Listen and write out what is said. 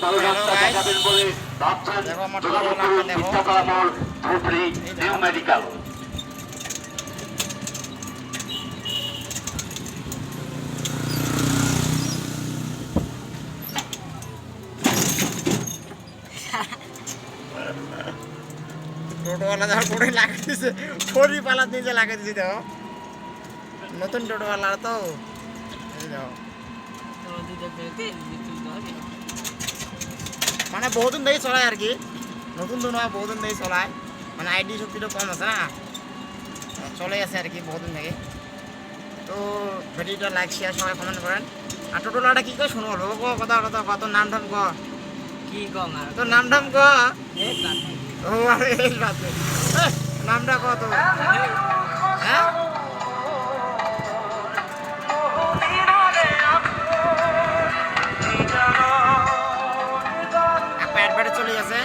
ভালো রাস্তা দেখাবেন বলে ভাবছেন যোগাযোগ করুন ইচ্ছাকলা মোড় ধুবড়ি নিউ মেডিকেল। টোটোওয়ালা যাওয়ার পরে লাগাই দিছে, ছড়ি পালার নিচে লাগাই দিছে। দেখো নতুন টোটোওয়ালা তো মানে বহুদিন ধরেই চলায় আর কি, নতুন তো নয়, বহুদিন ধরেই চলায়, মানে আইডি শক্তিটা কম আছে না, চলে আছে আর কি বহুদিন থেকে। তো ভিডিওটা লাইক শেয়ার সবাই কমেন্ট করেন। আর টোটোওয়ালাটা কি করে শুনো কথা কথা কত নাম ধাম ক কি কম আর তোর নাম ধাম ক এই কাট ও আরে এই রাতে নামটা কত হ্যাঁ একবার চলে গেছে।